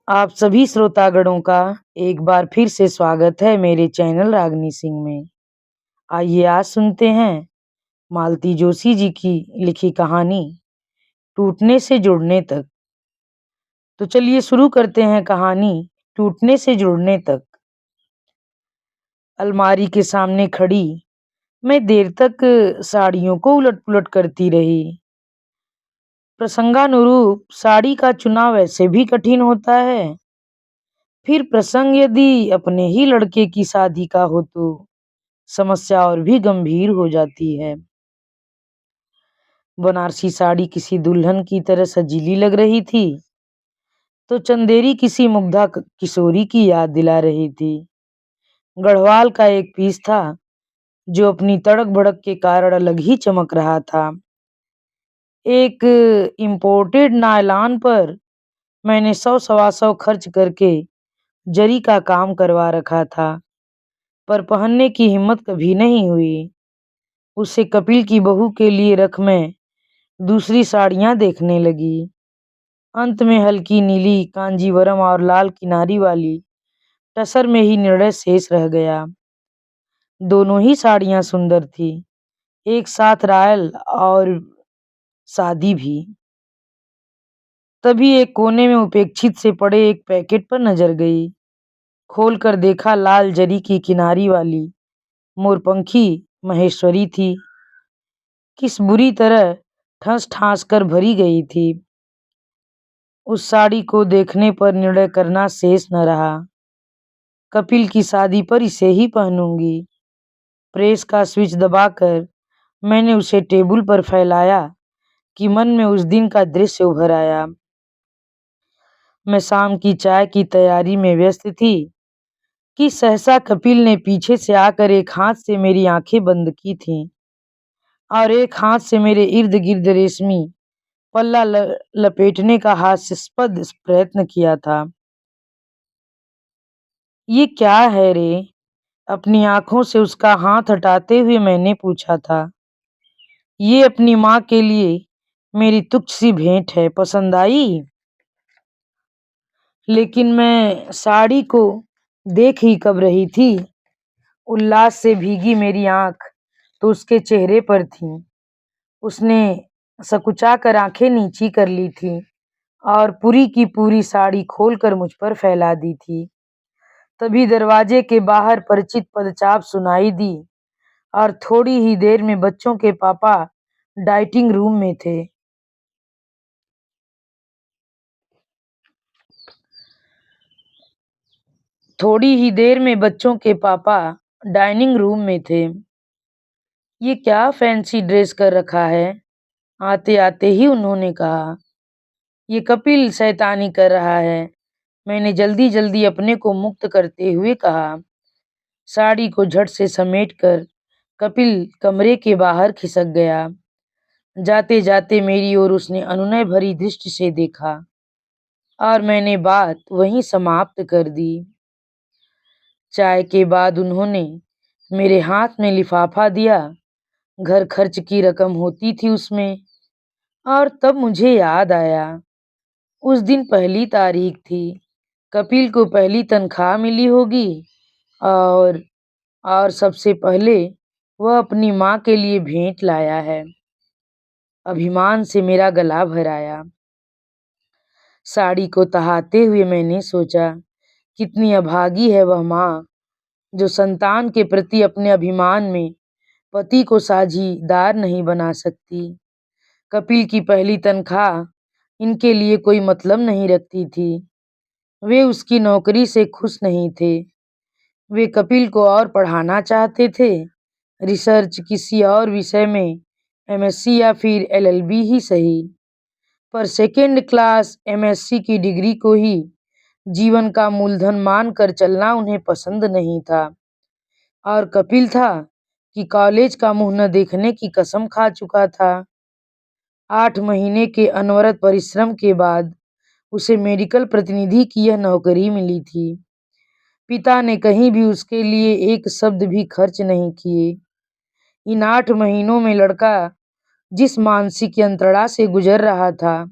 आप सभी श्रोतागणों का एक बार फिर से स्वागत है मेरे चैनल रागनी सिंह में। आइए आज सुनते हैं मालती जोशी जी की लिखी कहानी टूटने से जुड़ने तक। तो चलिए शुरू करते हैं कहानी टूटने से जुड़ने तक। अलमारी के सामने खड़ी मैं देर तक साड़ियों को उलट-पुलट करती रही। प्रसंगानुरूप साड़ी का चुनाव वैसे भी कठिन होता है, फिर प्रसंग यदि अपने ही लड़के की शादी का हो तो समस्या और भी गंभीर हो जाती है। बनारसी साड़ी किसी दुल्हन की तरह सजीली लग रही थी, तो चंदेरी किसी मुग्धा किशोरी की याद दिला रही थी। गढ़वाल का एक पीस था जो अपनी तड़क भड़क के कारण अलग ही चमक रहा था। एक इम्पोर्टेड नायलॉन पर मैंने 100 सवा 100 खर्च करके जरी का काम करवा रखा था, पर पहनने की हिम्मत कभी नहीं हुई। उसे कपिल की बहू के लिए रख मैं दूसरी साड़ियां देखने लगी। अंत में हल्की नीली कांजीवरम और लाल किनारी वाली टसर में ही निर्णय शेष रह गया। दोनों ही साड़ियां सुंदर थी, एक साथ रॉयल और सादी भी। तभी एक कोने में उपेक्षित से पड़े एक पैकेट पर नजर गई। खोलकर देखा, लाल जरी की किनारी वाली मोरपंखी महेश्वरी थी। किस बुरी तरह ठस ठास कर भरी गई थी। उस साड़ी को देखने पर निर्णय करना शेष न रहा। कपिल की शादी पर इसे ही पहनूंगी। प्रेस का स्विच दबाकर मैंने उसे टेबल पर फैलाया कि मन में उस दिन का दृश्य उभर आया। मैं शाम की चाय की तैयारी में व्यस्त थी कि सहसा कपिल ने पीछे से आकर एक हाथ से मेरी आंखें बंद की थीं और एक हाथ से मेरे इर्द गिर्द रेशमी पल्ला लपेटने का हास्यास्पद प्रयत्न किया था। ये क्या है रे? अपनी आंखों से उसका हाथ हटाते हुए मैंने पूछा था। ये अपनी माँ के लिए मेरी तुच्छ सी भेंट है, पसंद आई? लेकिन मैं साड़ी को देख ही कब रही थी। उल्लास से भीगी मेरी आंख तो उसके चेहरे पर थी। उसने सकुचा कर आंखें नीची कर ली थी और पूरी की पूरी साड़ी खोलकर मुझ पर फैला दी थी। तभी दरवाजे के बाहर परिचित पदचाप सुनाई दी और थोड़ी ही देर में बच्चों के पापा डाइटिंग रूम में थे। थोड़ी ही देर में बच्चों के पापा डाइनिंग रूम में थे। ये क्या फैंसी ड्रेस कर रखा है? आते आते ही उन्होंने कहा। ये कपिल शैतानी कर रहा है, मैंने जल्दी जल्दी अपने को मुक्त करते हुए कहा। साड़ी को झट से समेटकर कपिल कमरे के बाहर खिसक गया। जाते जाते मेरी ओर उसने अनुनय भरी दृष्टि से देखा और मैंने बात वहीं समाप्त कर दी। चाय के बाद उन्होंने मेरे हाथ में लिफाफा दिया। घर खर्च की रकम होती थी उसमें। और तब मुझे याद आया, उस दिन पहली तारीख थी, कपिल को पहली तनख्वाह मिली होगी और सबसे पहले वह अपनी माँ के लिए भेंट लाया है। अभिमान से मेरा गला भर आया। साड़ी को तहाते हुए मैंने सोचा, कितनी अभागी है वह माँ जो संतान के प्रति अपने अभिमान में पति को साझीदार नहीं बना सकती। कपिल की पहली तनख्वाह इनके लिए कोई मतलब नहीं रखती थी। वे उसकी नौकरी से खुश नहीं थे। वे कपिल को और पढ़ाना चाहते थे, रिसर्च किसी और विषय में, एमएससी या फिर एलएलबी ही सही, पर सेकेंड क्लास एमएससी की डिग्री को ही जीवन का मूलधन मानकर चलना उन्हें पसंद नहीं था। और कपिल था कि कॉलेज का मुंह न देखने की कसम खा चुका था। 8 महीने के अनवरत परिश्रम के बाद उसे मेडिकल प्रतिनिधि की यह नौकरी मिली थी। पिता ने कहीं भी उसके लिए एक शब्द भी खर्च नहीं किए। इन 8 महीनों में लड़का जिस मानसिक यंत्रणा से गुजर रहा था,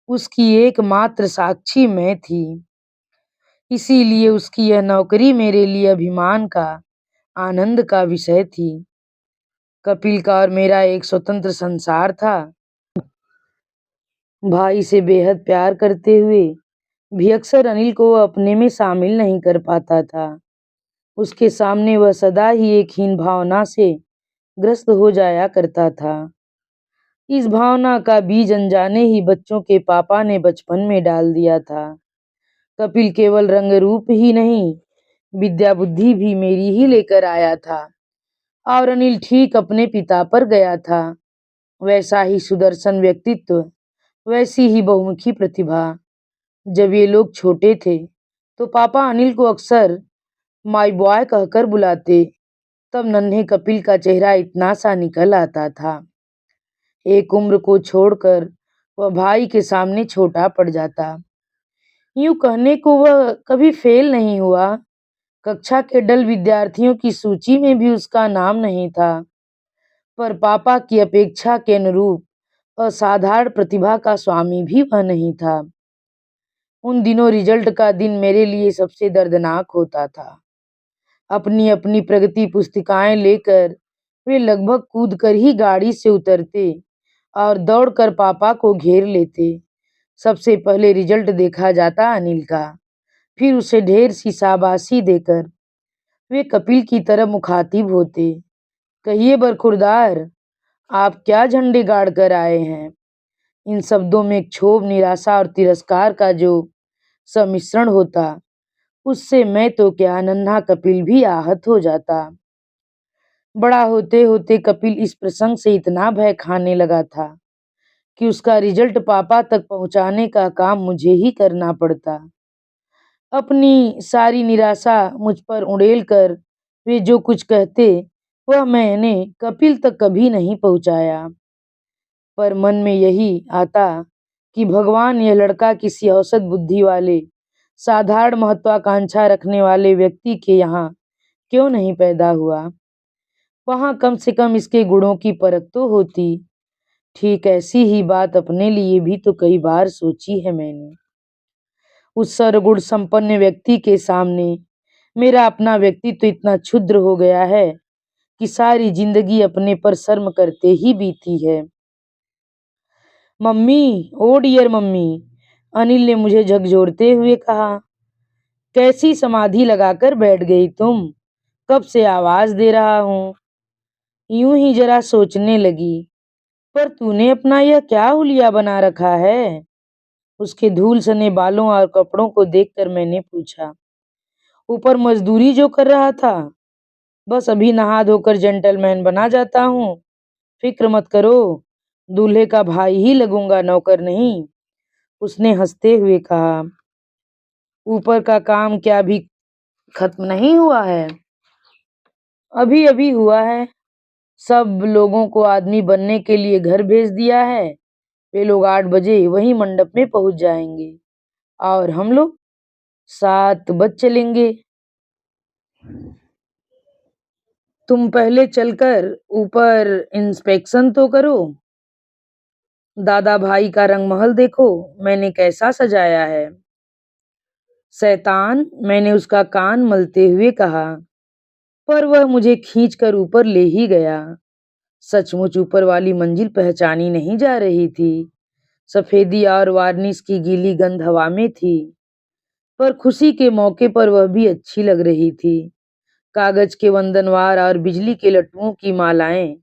उसकी एकमात्र साक्षी मैं थी। इसीलिए उसकी यह नौकरी मेरे लिए अभिमान का, आनंद का विषय थी। कपिल का और मेरा एक स्वतंत्र संसार था। भाई से बेहद प्यार करते हुए भी अक्सर अनिल को अपने में शामिल नहीं कर पाता था। उसके सामने वह सदा ही एक हीन भावना से ग्रस्त हो जाया करता था। इस भावना का बीज अनजाने ही बच्चों के पापा ने बचपन में डाल दिया था। कपिल केवल रंग रूप ही नहीं, विद्या बुद्धि भी मेरी ही लेकर आया था। और अनिल ठीक अपने पिता पर गया था। वैसा ही सुदर्शन व्यक्तित्व, वैसी ही बहुमुखी प्रतिभा। जब ये लोग छोटे थे तो पापा अनिल को अक्सर माय बॉय कहकर बुलाते। तब नन्हे कपिल का चेहरा इतना सा निकल आता था। एक उम्र को छोड़कर वह भाई के सामने छोटा पड़ जाता। यूं कहने को वह कभी फेल नहीं हुआ। कक्षा के डल विद्यार्थियों की सूची में भी उसका नाम नहीं था। पर पापा की अपेक्षा के अनुरूप असाधारण प्रतिभा का स्वामी भी वह नहीं था। उन दिनों रिजल्ट का दिन मेरे लिए सबसे दर्दनाक होता था। अपनी अपनी प्रगति पुस्तिकाएं लेकर वे लगभग कूद कर ही गाड़ी से उतरते और दौड़कर पापा को घेर लेते। सबसे पहले रिजल्ट देखा जाता अनिल का, फिर उसे ढेर सी शाबाशी देकर वे कपिल की तरफ मुखातिब होते। कहिए बरखुरदार, आप क्या झंडे गाड़ कर आए हैं? इन शब्दों में एक क्षोभ, निराशा और तिरस्कार का जो सम्मिश्रण होता, उससे मैं तो क्या, नन्हा कपिल भी आहत हो जाता। बड़ा होते होते कपिल इस प्रसंग से इतना भय खाने लगा था कि उसका रिजल्ट पापा तक पहुंचाने का काम मुझे ही करना पड़ता। अपनी सारी निराशा मुझ पर उड़ेल कर वे जो कुछ कहते, वह मैंने कपिल तक कभी नहीं पहुंचाया। पर मन में यही आता कि भगवान, यह लड़का किसी औसत बुद्धि वाले, साधारण महत्वाकांक्षा रखने वाले व्यक्ति के यहाँ क्यों नहीं पैदा हुआ? वहां कम से कम इसके गुणों की परख तो होती। ठीक ऐसी ही बात अपने लिए भी तो कई बार सोची है मैंने। उस सर्वगुण संपन्न व्यक्ति के सामने मेरा अपना व्यक्तित्व इतना क्षुद्र हो गया है कि सारी जिंदगी अपने पर शर्म करते ही बीती है। मम्मी, ओ डियर मम्मी, अनिल ने मुझे झकझोरते हुए कहा। कैसी समाधि लगाकर बैठ गई तुम? कब से आवाज दे रहा हूँ। यूं ही जरा सोचने लगी, पर तूने अपना यह क्या हुलिया बना रखा है? उसके धूल सने बालों और कपड़ों को देखकर मैंने पूछा। ऊपर मजदूरी जो कर रहा था, बस अभी नहा धोकर जेंटलमैन बना जाता हूँ। फिक्र मत करो, दूल्हे का भाई ही लगूंगा, नौकर नहीं। उसने हंसते हुए कहा। ऊपर का काम क्या अभी खत्म नहीं हुआ है? अभी अभी हुआ है। सब लोगों को आदमी बनने के लिए घर भेज दिया है। वे लोग 8 बजे वही मंडप में पहुंच जाएंगे और हम लोग 7 बज चलेंगे। तुम पहले चलकर ऊपर इंस्पेक्शन तो करो। दादा भाई का रंगमहल देखो मैंने कैसा सजाया है। शैतान, मैंने उसका कान मलते हुए कहा, पर वह मुझे खींचकर ऊपर ले ही गया। सचमुच ऊपर वाली मंजिल पहचानी नहीं जा रही थी। सफेदी और वार्निश की गीली गंध हवा में थी, पर खुशी के मौके पर वह भी अच्छी लग रही थी। कागज के वंदनवार और बिजली के लट्टुओं की मालाएं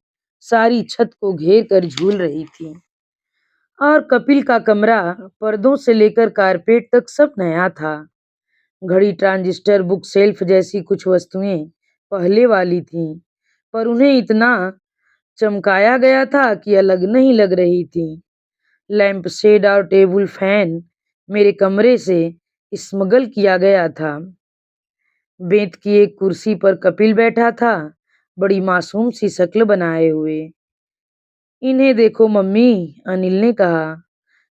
सारी छत को घेर कर झूल रही थी। और कपिल का कमरा पर्दों से लेकर कारपेट तक सब नया था। घड़ी, ट्रांजिस्टर, बुक शेल्फ जैसी कुछ वस्तुएं पहले वाली थीं, पर उन्हें इतना चमकाया गया था कि अलग नहीं लग रही थी। लैंप शेड और टेबल फैन मेरे कमरे से स्मगल किया गया था। बेंत की एक कुर्सी पर कपिल बैठा था, बड़ी मासूम सी शक्ल बनाए हुए। इन्हें देखो मम्मी, अनिल ने कहा,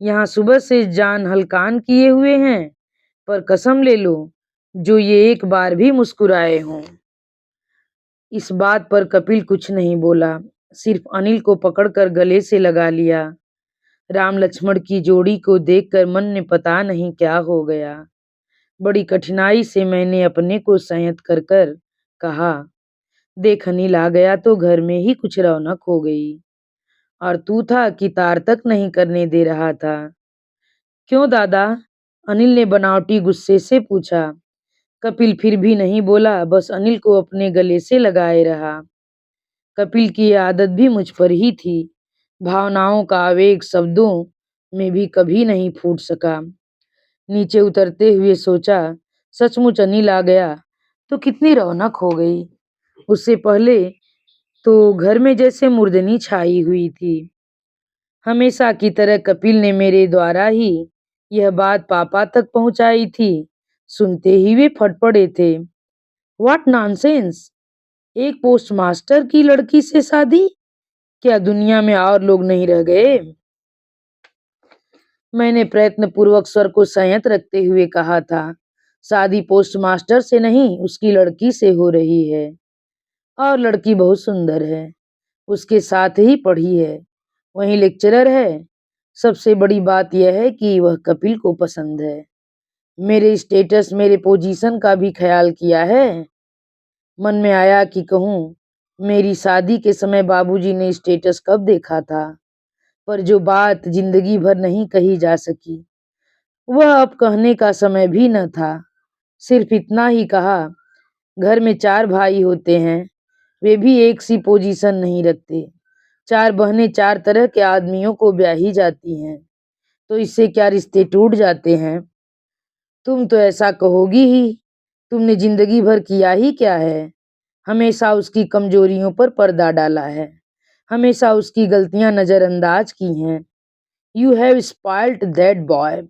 यहाँ सुबह से जान हलकान किए हुए हैं, पर कसम ले लो जो ये एक बार भी मुस्कुराए हों। इस बात पर कपिल कुछ नहीं बोला, सिर्फ अनिल को पकड़कर गले से लगा लिया। राम लक्ष्मण की जोड़ी को देखकर मन में पता नहीं क्या हो गया। बड़ी कठिनाई से मैंने अपने को संयत कर कर कहा, देख अनिल, आ गया तो घर में ही कुछ रौनक हो गई। और तू था कि तार तक नहीं करने दे रहा था। क्यों दादा? अनिल ने बनावटी गुस्से से पूछा। कपिल फिर भी नहीं बोला, बस अनिल को अपने गले से लगाए रहा। कपिल की ये आदत भी मुझ पर ही थी। भावनाओं का आवेग शब्दों में भी कभी नहीं फूट सका। नीचे उतरते हुए सोचा, सचमुच अनिल आ गया तो कितनी रौनक हो गई। उससे पहले तो घर में जैसे मुर्दनी छाई हुई थी। हमेशा की तरह कपिल ने मेरे द्वारा ही यह बात पापा तक पहुंचाई थी। सुनते ही वे फट पड़े थे। What nonsense! एक पोस्टमास्टर की लड़की से शादी? क्या दुनिया में और लोग नहीं रह गए? मैंने प्रयत्न पूर्वक स्वर को संयत रखते हुए कहा था, शादी पोस्टमास्टर से नहीं, उसकी लड़की से हो रही है। और लड़की बहुत सुंदर है। उसके साथ ही पढ़ी है, वहीं लेक्चरर है। सबसे बड़ी बात यह है कि वह कपिल को पसंद है। मेरे स्टेटस, मेरे पोजीशन का भी ख्याल किया है। मन में आया कि कहूँ, मेरी शादी के समय बाबूजी ने स्टेटस कब देखा था। पर जो बात जिंदगी भर नहीं कही जा सकी, वह अब कहने का समय भी न था। सिर्फ इतना ही कहा, घर में 4 भाई होते हैं, वे भी एक सी पोजीशन नहीं रखते। 4 बहनें 4 तरह के आदमियों को ब्याही जाती हैं, तो इससे क्या रिश्ते टूट जाते हैं? तुम तो ऐसा कहोगी ही। तुमने जिंदगी भर किया ही क्या है? हमेशा उसकी कमजोरियों पर पर्दा डाला है, हमेशा उसकी गलतियां नजरअंदाज की हैं। You have spoiled that boy.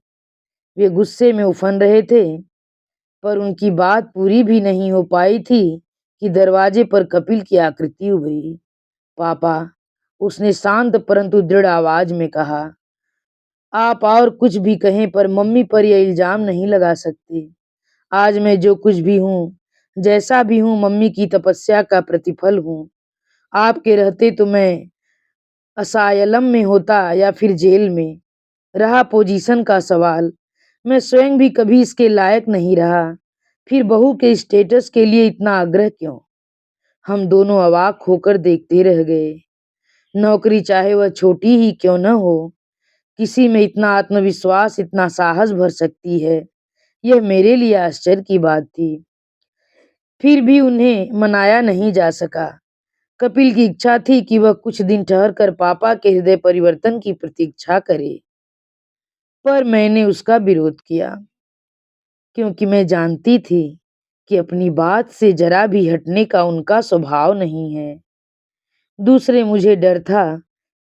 वे गुस्से में उफन रहे थे, पर उनकी बात पूरी भी नहीं हो पाई थी कि दरवाजे पर कपिल की आकृति उभरी। पापा, उसने शांत परंतु दृढ़ आवाज में कहा, आप और कुछ भी कहें पर मम्मी पर यह इल्जाम नहीं लगा सकते। आज मैं जो कुछ भी हूँ, जैसा भी हूँ, मम्मी की तपस्या का प्रतिफल हूँ। आपके रहते तो मैं असायलम में होता या फिर जेल में। रहा पोजीशन का सवाल, मैं स्वयं भी कभी इसके लायक नहीं रहा, फिर बहू के स्टेटस के लिए इतना आग्रह क्यों? हम दोनों अवाक होकर देखते रह गए। नौकरी चाहे वह छोटी ही क्यों न हो, किसी में इतना आत्मविश्वास, इतना साहस भर सकती है, यह मेरे लिए आश्चर्य की बात थी। फिर भी उन्हें मनाया नहीं जा सका। कपिल की इच्छा थी कि वह कुछ दिन ठहर कर पापा के हृदय परिवर्तन की प्रतीक्षा करे, पर मैंने उसका विरोध किया, क्योंकि मैं जानती थी कि अपनी बात से जरा भी हटने का उनका स्वभाव नहीं है। दूसरे, मुझे डर था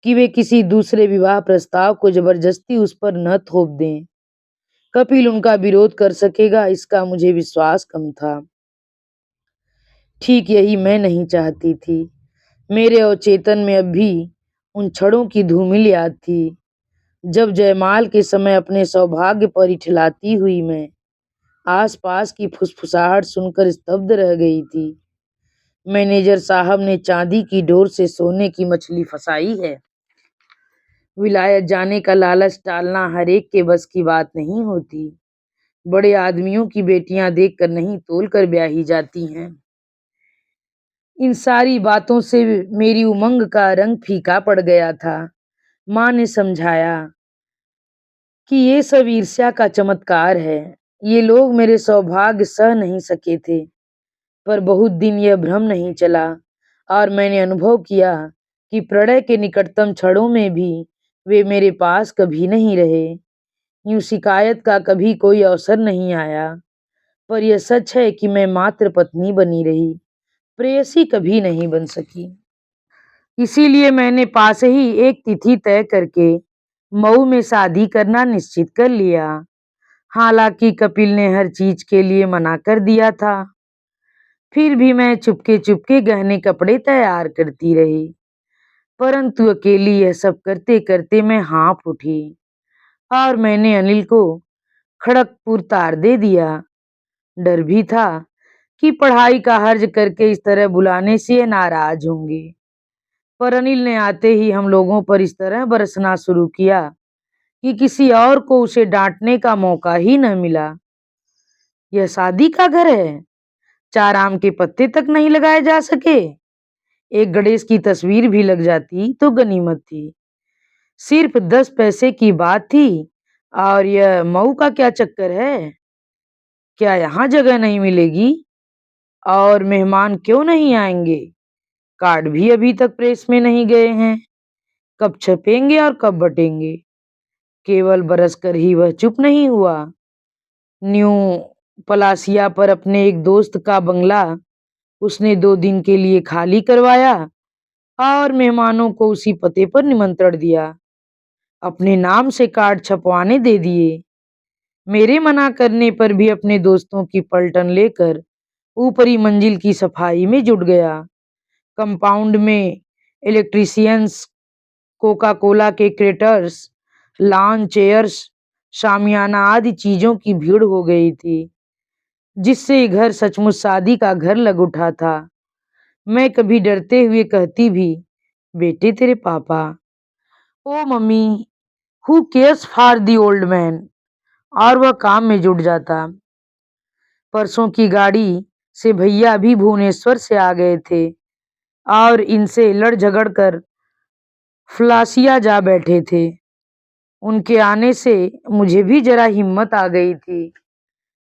कि वे किसी दूसरे विवाह प्रस्ताव को जबरदस्ती उस पर न थोप दें। कपिल उनका विरोध कर सकेगा, इसका मुझे विश्वास कम था। ठीक यही मैं नहीं चाहती थी। मेरे अवचेतन में अब भी उन क्षणों की धूमिल याद थी, जब जयमाल के समय अपने सौभाग्य पर इठलाती हुई मैं आसपास की फुसफुसाहट सुनकर स्तब्ध रह गई थी। मैनेजर साहब ने चांदी की डोर से सोने की मछली फंसाई है। विलायत जाने का लालच टालना हर एक के बस की बात नहीं होती। बड़े आदमियों की बेटियां देखकर नहीं, तोल कर ब्याही जाती हैं। इन सारी बातों से मेरी उमंग का रंग फीका पड़ गया था। माँ ने समझाया कि ये सब ईर्ष्या का चमत्कार है। ये लोग मेरे सौभाग्य सह नहीं सके थे, पर बहुत दिन यह भ्रम नहीं चला और मैंने अनुभव किया कि प्रणय के निकटतम क्षणों में भी वे मेरे पास कभी नहीं रहे। यूं शिकायत का कभी कोई अवसर नहीं आया, पर यह सच है कि मैं मात्र पत्नी बनी रही, प्रेयसी कभी नहीं बन सकी। इसीलिए मैंने पास ही एक तिथि तय करके मऊ में शादी करना निश्चित कर लिया। हालांकि कपिल ने हर चीज के लिए मना कर दिया था, फिर भी मैं चुपके चुपके गहने कपड़े तैयार करती रही। परंतु अकेली यह सब करते करते मैं हाँफ उठी और मैंने अनिल को खड़गपुर तार दे दिया। डर भी था कि पढ़ाई का हर्ज करके इस तरह बुलाने से ये नाराज होंगे, पर अनिल ने आते ही हम लोगों पर इस तरह बरसना शुरू किया कि किसी और को उसे डांटने का मौका ही न मिला। यह शादी का घर है? 4 आम के पत्ते तक नहीं लगाए जा सके? एक गणेश की तस्वीर भी लग जाती तो गनीमत थी। सिर्फ 10 पैसे की बात थी और यह मऊ का क्या चक्कर है? क्या यहाँ जगह नहीं मिलेगी? और मेहमान क्यों नहीं आएंगे? कार्ड भी अभी तक प्रेस में नहीं गए हैं। कब छपेंगे और कब बटेंगे? केवल बरस कर ही वह चुप नहीं हुआ। न्यू पलासिया पर अपने एक दोस्त का बंगला उसने 2 दिन के लिए खाली करवाया और मेहमानों को उसी पते पर निमंत्रण दिया। अपने नाम से कार्ड छपवाने दे दिए। मेरे मना करने पर भी अपने दोस्तों की पलटन लेकर ऊपरी मंजिल की सफाई में जुट गया। कंपाउंड में इलेक्ट्रीशियंस, कोका कोला के क्रेटर्स, लॉन चेयर्स, शामियाना आदि चीजों की भीड़ हो गई थी, जिससे घर सचमुच शादी का घर लग उठा था। मैं कभी डरते हुए कहती भी, बेटे तेरे पापा। ओ mummy, who cares for the old man, और वह काम में जुट जाता। परसों की गाड़ी से भैया अभी भुवनेश्वर से आ गए थे और इनसे लड़ झगड़ कर फ्लासिया जा बैठे थे। उनके आने से मुझे भी जरा हिम्मत आ गई थी।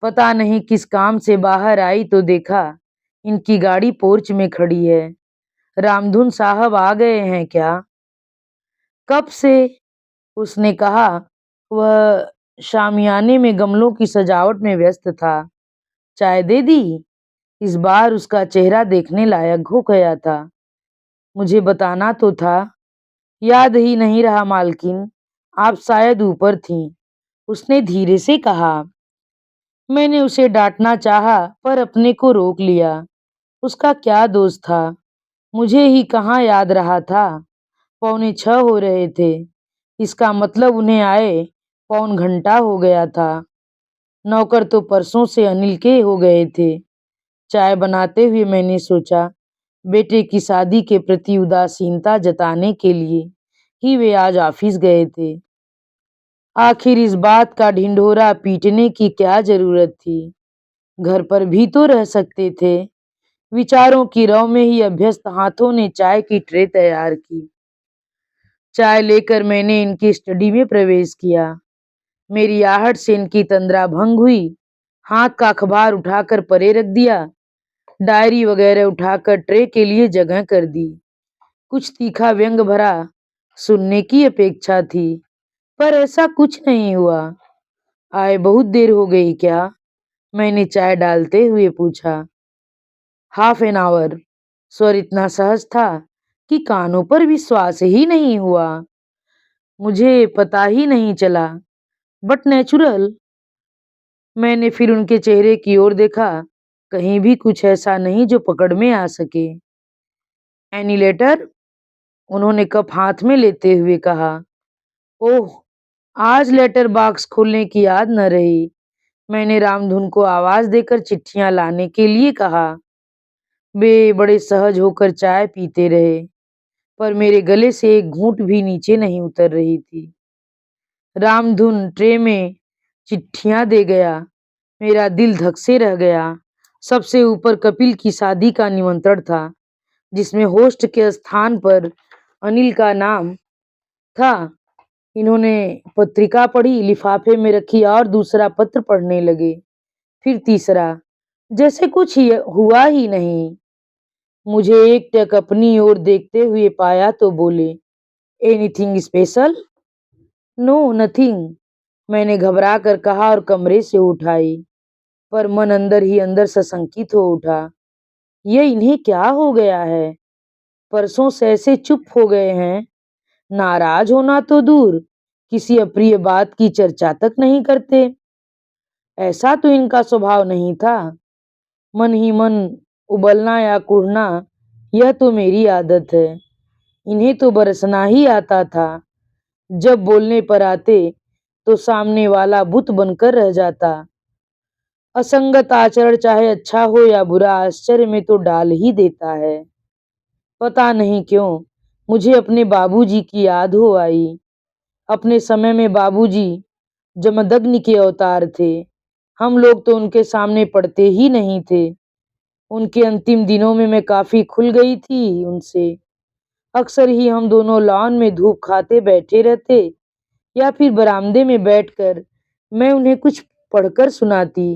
पता नहीं किस काम से बाहर आई तो देखा इनकी गाड़ी पोर्च में खड़ी है। रामधुन साहब आ गए हैं क्या? कब से? उसने कहा। वह शामियाने में गमलों की सजावट में व्यस्त था। चाय दे दी? इस बार उसका चेहरा देखने लायक हो गया था। मुझे बताना तो था। याद ही नहीं रहा मालकिन, आप शायद ऊपर थीं। उसने धीरे से कहा। मैंने उसे डांटना चाहा पर अपने को रोक लिया। उसका क्या दोष था? मुझे ही कहाँ याद रहा था। 6:45 हो रहे थे। इसका मतलब उन्हें आए पौन घंटा हो गया था। नौकर तो परसों से अनिल के हो गए थे। चाय बनाते हुए मैंने सोचा, बेटे की शादी के प्रति उदासीनता जताने के लिए ही वे आज ऑफिस गए थे। आखिर इस बात का ढिंढोरा पीटने की क्या जरूरत थी? घर पर भी तो रह सकते थे। विचारों की रव में ही अभ्यस्त हाथों ने चाय की ट्रे तैयार की। चाय लेकर मैंने इनकी स्टडी में प्रवेश किया। मेरी आहट से इनकी तंद्रा भंग हुई। हाथ का अखबार उठाकर परे रख दिया। डायरी वगैरह उठाकर ट्रे के लिए जगह कर दी। कुछ तीखा व्यंग भरा सुनने की अपेक्षा थी, पर ऐसा कुछ नहीं हुआ। आए बहुत देर हो गई क्या? मैंने चाय डालते हुए पूछा। Half an hour. स्वर इतना सहज था कि कानों पर विश्वास ही नहीं हुआ। मुझे पता ही नहीं चला, बट नेचुरल। मैंने फिर उनके चेहरे की ओर देखा। कहीं भी कुछ ऐसा नहीं जो पकड़ में आ सके। Any letter? उन्होंने कप हाथ में लेते हुए कहा। ओह, आज लेटर बॉक्स खोलने की याद न रही। मैंने रामधुन को आवाज देकर चिट्ठियां लाने के लिए कहा। वे बड़े सहज होकर चाय पीते रहे, पर मेरे गले से एक घूंट भी नीचे नहीं उतर रही थी। रामधुन ट्रे में चिट्ठियां दे गया। मेरा दिल धक से रह गया। सबसे ऊपर कपिल की शादी का निमंत्रण था, जिसमें होस्ट के स्थान पर अनिल का नाम था। इन्होंने पत्रिका पढ़ी, लिफाफे में रखी और दूसरा पत्र पढ़ने लगे। फिर तीसरा, जैसे कुछ ही हुआ ही नहीं। मुझे एकटक अपनी ओर देखते हुए पाया तो बोले, एनीथिंग स्पेशल? नो नथिंग, मैंने घबरा कर कहा और कमरे से उठ आई। पर मन अंदर ही अंदर सशंकित हो उठा। ये इन्हें क्या हो गया है? परसों से ऐसे चुप हो गए हैं। नाराज होना तो दूर, किसी अप्रिय बात की चर्चा तक नहीं करते। ऐसा तो इनका स्वभाव नहीं था। मन ही मन उबलना या कुढ़ना, यह तो मेरी आदत है। इन्हें तो बरसना ही आता था। जब बोलने पर आते तो सामने वाला बुत बनकर रह जाता। असंगत आचरण चाहे अच्छा हो या बुरा, आश्चर्य में तो डाल ही देता है। पता नहीं क्यों मुझे अपने बाबूजी की याद हो आई। अपने समय में बाबूजी जमदग्नि के अवतार थे। हम लोग तो उनके सामने पढ़ते ही नहीं थे। उनके अंतिम दिनों में मैं काफ़ी खुल गई थी उनसे। अक्सर ही हम दोनों लॉन में धूप खाते बैठे रहते या फिर बरामदे में बैठकर मैं उन्हें कुछ पढ़कर सुनाती।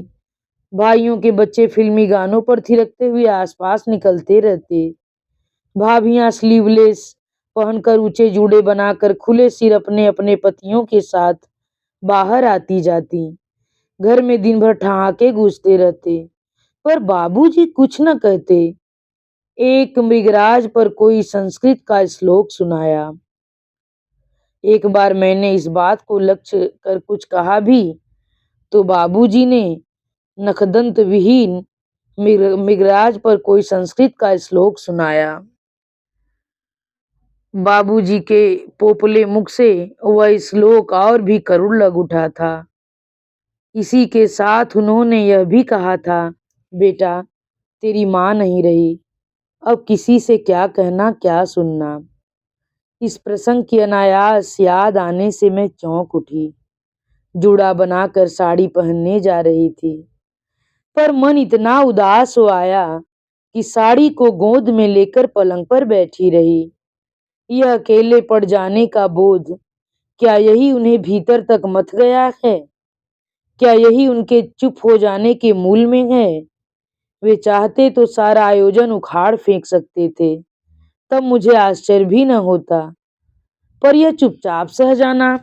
भाइयों के बच्चे फिल्मी गानों पर थिरकते हुए आसपास निकलते रहते। भाभियां स्लीवलेस पहनकर ऊंचे जूड़े बनाकर खुले सिर अपने अपने पतियों के साथ बाहर आती जाती। घर में दिन भर ठहाके गूंजते रहते, पर बाबूजी कुछ न कहते। एक मृगराज पर कोई संस्कृत का श्लोक सुनाया। एक बार मैंने इस बात को लक्ष्य कर कुछ कहा भी, तो बाबूजी ने नखदंत विहीन मृगराज पर कोई संस्कृत का श्लोक सुनाया। बाबूजी के पोपले मुख से वह श्लोक और भी करुण लग उठा था। इसी के साथ उन्होंने यह भी कहा था, बेटा, तेरी माँ नहीं रही, अब किसी से क्या कहना क्या सुनना। इस प्रसंग की अनायास याद आने से मैं चौंक उठी। जूड़ा बनाकर साड़ी पहनने जा रही थी, पर मन इतना उदास हो आया कि साड़ी को गोद में लेकर पलंग पर बैठी रही। यह अकेले पड़ जाने का बोझ, क्या यही उन्हें भीतर तक मथ गया है? क्या यही उनके चुप हो जाने के मूल में है? वे चाहते तो सारा आयोजन उखाड़ फेंक सकते थे, तब मुझे आश्चर्य भी न होता। पर यह चुपचाप सह जाना,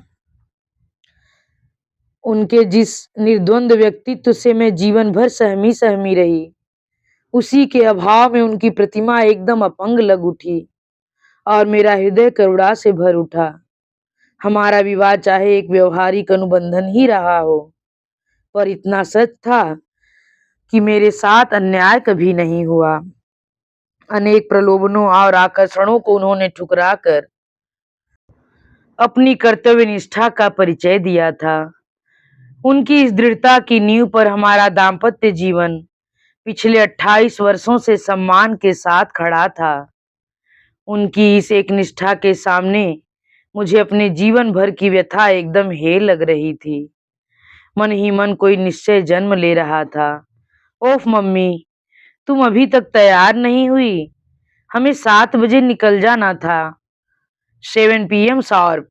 उनके जिस निर्द्वंद व्यक्तित्व से मैं जीवन भर सहमी सहमी रही, उसी के अभाव में उनकी प्रतिमा एकदम अपंग लग उठी और मेरा हृदय करुणा से भर उठा। हमारा विवाह चाहे एक व्यवहारिक अनुबंधन ही रहा हो, पर इतना सच था कि मेरे साथ अन्याय कभी नहीं हुआ। अनेक प्रलोभनों और आकर्षणों को उन्होंने ठुकरा कर अपनी कर्तव्य निष्ठा का परिचय दिया था। उनकी इस दृढ़ता की नींव पर हमारा दाम्पत्य जीवन पिछले 28 वर्षों से सम्मान के साथ खड़ा था। उनकी इस एक निष्ठा के सामने मुझे अपने जीवन भर की व्यथा एकदम हेय लग रही थी। मन ही मन कोई निश्चय जन्म ले रहा था। ओफ मम्मी, तुम अभी तक तैयार नहीं हुई? हमें 7 बजे निकल जाना था। 7 PM शार्प,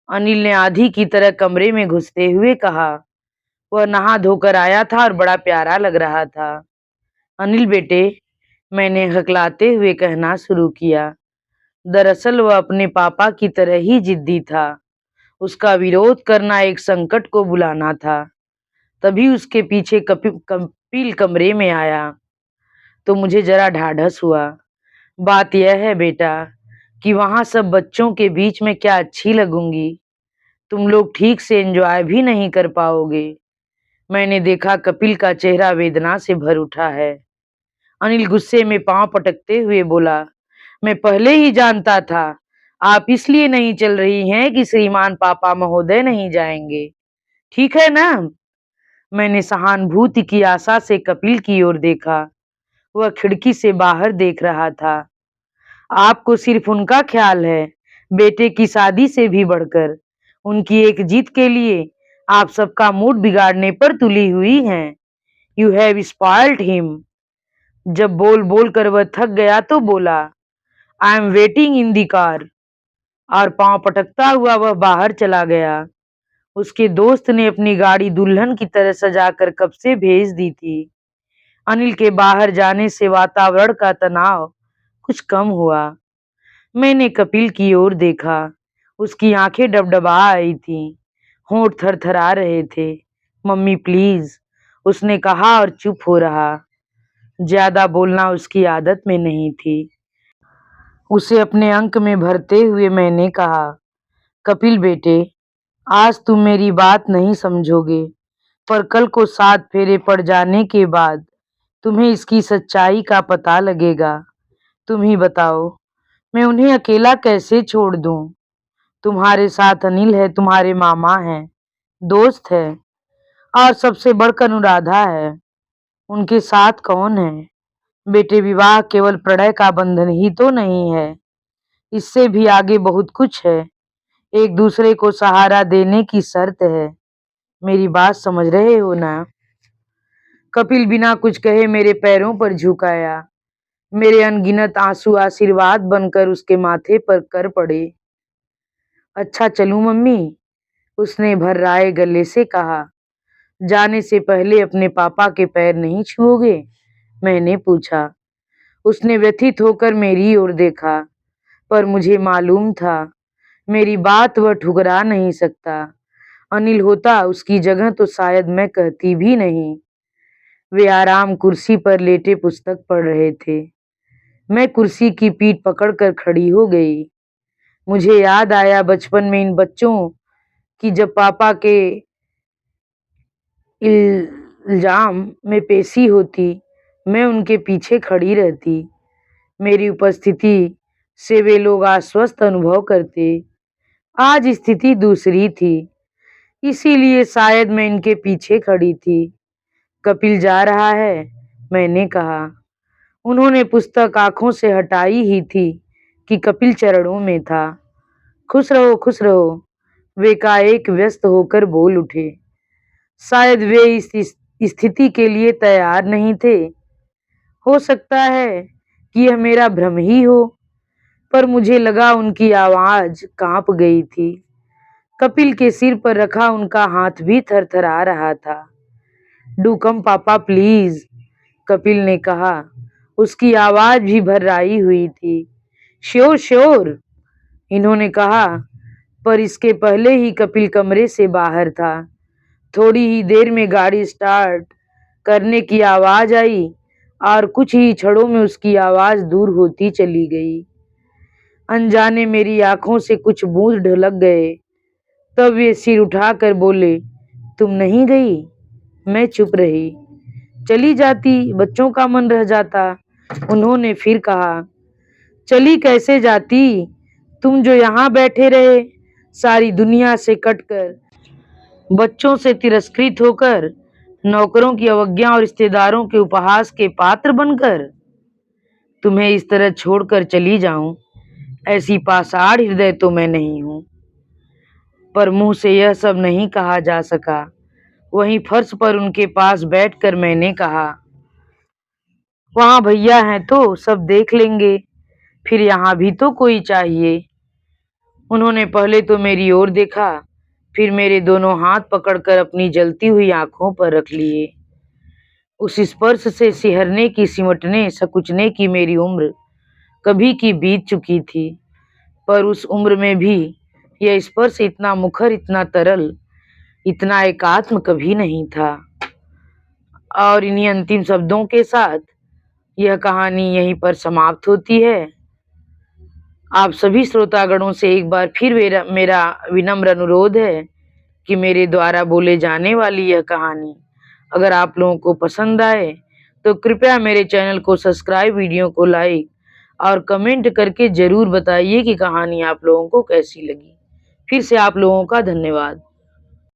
अनिल ने आधी की तरह कमरे में घुसते हुए कहा। वह नहा धोकर आया था और बड़ा प्यारा लग रहा था। अनिल बेटे, मैंने हकलाते हुए कहना शुरू किया। दरअसल वह अपने पापा की तरह ही जिद्दी था। उसका विरोध करना एक संकट को बुलाना था। तभी उसके पीछे कपिल कमरे में आया तो मुझे जरा ढाढ़स हुआ। बात यह है बेटा कि वहां सब बच्चों के बीच में क्या अच्छी लगूंगी। तुम लोग ठीक से एंजॉय भी नहीं कर पाओगे। मैंने देखा कपिल का चेहरा वेदना से भर उठा है। अनिल गुस्से में पांव पटकते हुए बोला, मैं पहले ही जानता था आप इसलिए नहीं चल रही हैं कि श्रीमान पापा महोदय नहीं जाएंगे, ठीक है ना? मैंने सहानुभूति की आशा से कपिल की ओर देखा। वह खिड़की से बाहर देख रहा था। आपको सिर्फ उनका ख्याल है, बेटे की शादी से भी बढ़कर उनकी एक जीत के लिए आप सबका मूड बिगाड़ने पर तुली हुई हैं। You have spoiled him. जब बोल बोल कर वह थक गया तो बोला, I am waiting in the car, और पांव पटकता हुआ वह बाहर चला गया। उसके दोस्त ने अपनी गाड़ी दुल्हन की तरह सजाकर कब से भेज दी थी। अनिल के बाहर जाने से वातावरण का तनाव कुछ कम हुआ। मैंने कपिल की ओर देखा। उसकी आंखें डबडबा आई थीं, होंठ थरथरा रहे थे। मम्मी प्लीज, उसने कहा और चुप हो रहा। ज्यादा बोलना उसकी आदत में नहीं थी। उसे अपने अंक में भरते हुए मैंने कहा, कपिल बेटे, आज तुम मेरी बात नहीं समझोगे, पर कल को 7 फेरे पड़ जाने के बाद तुम्हें इसकी सच्चाई का पता लगेगा। तुम ही बताओ, मैं उन्हें अकेला कैसे छोड़ दूं? तुम्हारे साथ अनिल है, तुम्हारे मामा हैं, दोस्त है, और सबसे बढ़कर अनुराधा है। उनके साथ कौन है? बेटे, विवाह केवल प्रणय का बंधन ही तो नहीं है, इससे भी आगे बहुत कुछ है। एक दूसरे को सहारा देने की शर्त है। मेरी बात समझ रहे हो ना? कपिल बिना कुछ कहे मेरे पैरों पर झुक आया। मेरे अनगिनत आंसू आशीर्वाद बनकर उसके माथे पर कर पड़े। अच्छा चलूं मम्मी? उसने भर्राए गले से कहा। जाने से पहले अपने पापा के पैर नहीं छुओगे? मैंने पूछा। उसने व्यथित होकर मेरी ओर देखा, पर मुझे मालूम था मेरी बात वह ठुकरा नहीं सकता। अनिल होता उसकी जगह तो शायद मैं कहती भी नहीं। वे आराम कुर्सी पर लेटे पुस्तक पढ़ रहे थे। मैं कुर्सी की पीठ पकड़कर खड़ी हो गई। मुझे याद आया बचपन में इन बच्चों की जब पापा के इल्जाम में पेशी होती, मैं उनके पीछे खड़ी रहती। मेरी उपस्थिति से वे लोग आश्वस्त अनुभव करते। आज स्थिति दूसरी थी, इसीलिए शायद मैं इनके पीछे खड़ी थी। कपिल जा रहा है, मैंने कहा। उन्होंने पुस्तक आंखों से हटाई ही थी कि कपिल चरणों में था। खुश रहो, खुश रहो, वे एकाएक व्यस्त होकर बोल उठे। शायद वे इस स्थिति के लिए तैयार नहीं थे। हो सकता है कि यह मेरा भ्रम ही हो, पर मुझे लगा उनकी आवाज कांप गई थी। कपिल के सिर पर रखा उनका हाथ भी थरथरा रहा था। डू कम पापा प्लीज, कपिल ने कहा। उसकी आवाज भी भर्राई हुई थी। श्योर श्योर, इन्होंने कहा, पर इसके पहले ही कपिल कमरे से बाहर था। थोड़ी ही देर में गाड़ी स्टार्ट करने की आवाज आई और कुछ ही क्षणों में उसकी आवाज दूर होती चली गई। अनजाने मेरी आंखों से कुछ बूंद ढलक गए। तब वे सिर उठाकर बोले, तुम नहीं गई? मैं चुप रही। चली जाती, बच्चों का मन रह जाता। उन्होंने फिर कहा, चली कैसे जाती? तुम जो यहाँ बैठे रहे, सारी दुनिया से कटकर, बच्चों से तिरस्कृत होकर, नौकरों की अवज्ञा और रिश्तेदारों के उपहास के पात्र बनकर। तुम्हें इस तरह छोड़कर चली जाऊं, ऐसी पाषाण हृदय तो मैं नहीं हूं। पर मुंह से यह सब नहीं कहा जा सका। वहीं फर्श पर उनके पास बैठकर मैंने कहा, वहां भैया हैं तो सब देख लेंगे, फिर यहाँ भी तो कोई चाहिए। उन्होंने पहले तो मेरी ओर देखा, फिर मेरे दोनों हाथ पकड़कर अपनी जलती हुई आंखों पर रख लिए। उस स्पर्श से सिहरने की, सिमटने सकुचने की मेरी उम्र कभी की बीत चुकी थी, पर उस उम्र में भी यह स्पर्श इतना मुखर, इतना तरल, इतना एकात्म कभी नहीं था। और इन्हीं अंतिम शब्दों के साथ यह कहानी यहीं पर समाप्त होती है। आप सभी श्रोतागणों से एक बार फिर मेरा विनम्र अनुरोध है कि मेरे द्वारा बोले जाने वाली यह कहानी अगर आप लोगों को पसंद आए तो कृपया मेरे चैनल को सब्सक्राइब, वीडियो को लाइक और कमेंट करके जरूर बताइए कि कहानी आप लोगों को कैसी लगी। फिर से आप लोगों का धन्यवाद।